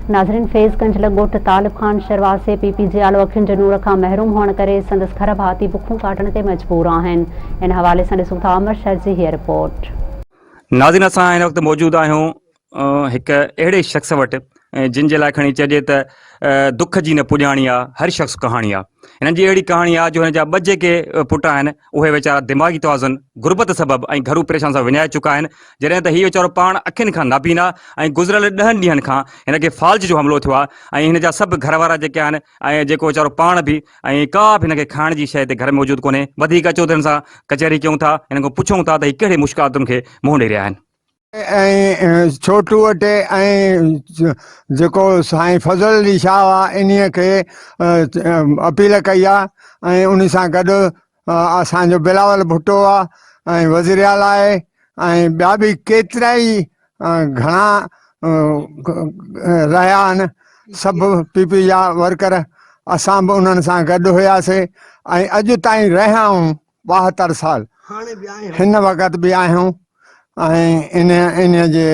नाज़रीन, फैज़गंज लॻोट तालिब खान शरवार से पीपी जियालो अखियुनि जे नूर खां महरूम हुअण करे संदसि घर भाती बुखूं काटण ते मजबूर आहिनि। इन हवाले सां ॾिसूं था अमर शर जी हीअ रिपोर्ट। नाज़रीन, असां हिन वक़्तु मौजूदु आहियूं हिकु अहिड़े शख़्स वटि जिन जे लाइ खणी चइजे त दुख जी न पुॼाणी आहे, हर शख़्स कहाणी आहे। हिननि जी अहिड़ी कहाणी आहे जो हिन जा ॿ जेके पुट आहिनि उहे वीचारा दिमाग़ी तवाज़ुन गुरबत सबबु ऐं घरू परेशान सां विञाए चुका आहिनि, जॾहिं त हीउ वीचारो पाण अखियुनि खां नाबीन आहे ऐं गुज़िरियल 10 ॾींहंनि खां हिन खे फाल्ज जो हमिलो थियो आहे ऐं हिन जा सभु घर वारा जेके आहिनि ऐं जेको वीचारो पाण बि ऐं का बि हिन खे खाइण जी शइ हिते घर में मौजूदु कोन्हे। वधीक अचो त हिन सां कचहरी कयूं था, हिन खां पुछूं था त हीअ कहिड़े मुश्किलातुनि खे मुंहुं ॾेई रहिया आहिनि। छोटू वटे जेको साईं फज़ल अली शाह आहे इन्हीअ खे अपील कई आहे ऐं उन सां गॾु असांजो बिलावल भुट्टो आहे ऐं वज़ीर आला आहे ऐं ॿिया बि केतिरा ई घणा रहिया आहिनि। सभु पीपी जा वर्कर असां बि उन्हनि सां गॾु हुआसीं ऐं अॼु ताईं रहिया आहियूं 72 साल हिन वक़्तु बि आहियूं ऐं इन जे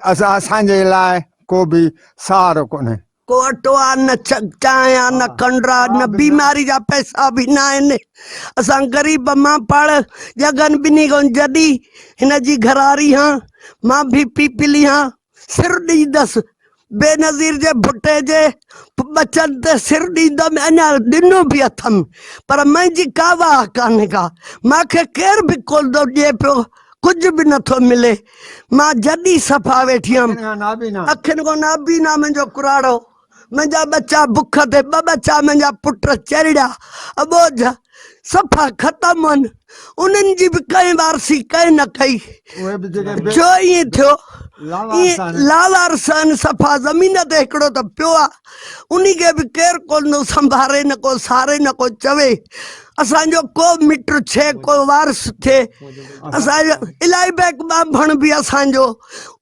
असांजे लाइ को बि सहारो कोन्हे। को अटो आहे न चांहि आहे न कंडरा न बीमारी जा पैसा बि न आहिनि। असां ग़रीब मां पढ़ जगन ॿिन्ही खां जॾहिं हिन जी घरारी हां मां बि पीपली हां सिर ॾींदसि बेनज़ीर जे भुट्टे जे बचनि ते सिर ॾींदमि। अञा ॾिनो बि अथमि पर मुंहिंजी का वाह कान्हे का, मूंखे केरु बि कोन थो ॾिए पियो, कुछ भी नथो मिले। मां जॾहिं सफ़ा वेठी हुअमि अखियुनि खां नाबीना मुंहिंजो कुराड़ो, मुंहिंजा बच्चा बुख ते 2 बच्चा मुंहिंजा पुट चरिया अबोझ सफ़ा ख़तमु आहिनि। उन्हनि जी बि कंहिं वारसी कंहिं न कई, जो ईअं थियो लावारसन सफ़ा ज़मीन ते हिकिड़ो त पियो आहे, उन खे बि केरु कोन संभारे, न को सारे न को चवे। असांजो को मिट छे को वारस थिए। असांजो इलाही बैक बांभण बि असांजो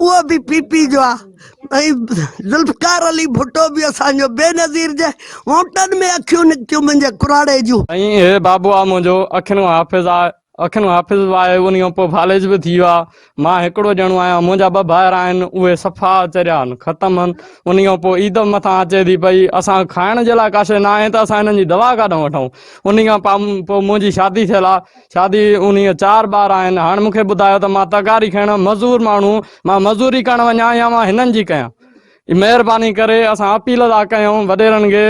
उहो बि पीपी जो आहे ऐं ज़ुल्फ़कार अली भुट्टो बि असांजो बेनज़ीर जे होटल में अखियूं निकितियूं मुंहिंजे कुराड़े जूं। ऐं हे बाबू आहे मुंहिंजो अखियुनि हाफ़िज़ आहे, अखियुनि हाफ़िज़ आहे, उन खां पोइ फालेज बि थी वियो आहे। मां हिकिड़ो ॼणो आहियां, मुंहिंजा 2 भाइर आहिनि उहे सफ़ा चरिया आहिनि, ख़तमु आहिनि। उन खां पोइ ईद मथां अचे थी पई, असां खाइण जे लाइ काशे न आहे त असां हिननि जी दवा काॾां वठूं। उन खां पोइ मुंहिंजी शादी थियल आहे, शादी उन 4 ॿार आहिनि। हाणे मूंखे ॿुधायो त मां तगारी खणण मज़ूर माण्हू, मां मज़ूरी करणु वञा या मां हिननि जी कयां। महिरबानी करे असां अपील था कयूं वॾेरनि खे,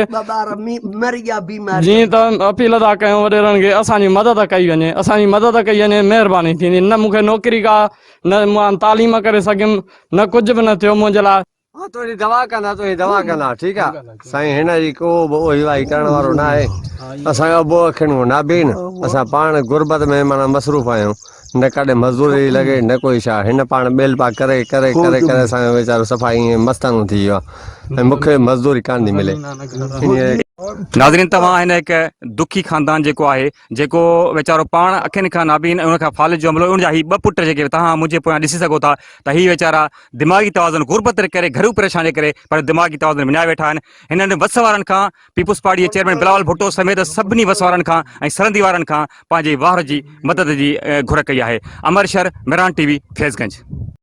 जीअं त अपील था कयूं वॾेरनि खे असांजी मदद कई वञे, असांजी मदद कई वञे, महिरबानी थींदी। न मूंखे नौकिरी का, न मां तालीम करे सघियुमि, न कुझु बि न थियो मुंहिंजे लाइ। तुंहिंजी दवा कंदा ठीकु आहे साईं, हिन जी को बि ओहिवाई करण वारो न आहे। असांजो बो अखियुनि नाबीन, असां पाण गुरबत में माना मसरूफ़ आहियूं, न काॾे मज़दूरी लॻे न कोई छा। हिन पाण ॿेल पा करे करे करे करे असांजो वीचारो सफ़ा ईअं मस्तानो थी वियो आहे ऐं मूंखे मज़दूरी कान थी मिले। नाज़रीन, तव्हां हिन हिकु दुखी ख़ानदान जेको आहे, जेको वीचारो पाण अखियुनि खां नाबीन उन खां फालिज जो हमिलो, उन जा ही 2 पुट जेके तव्हां मुंहिंजे पोयां ॾिसी सघो था त हीअ वीचारा दिमाग़ी तवाज़ुन गुरबत करे घरू परेशान जे करे पर दिमाग़ी तवाज़ुन विञाए वेठा आहिनि। हिननि वस वारनि खां, पीपुल्स पार्टी जे चेयरमैन बिलावल भुट्टो समेत सभिनी वस वारनि खां ऐं सरहदी वारनि खां पंहिंजे वार जी मदद जी घुर कई आहे। अमर शर, मिरान TV, फैज़गंज।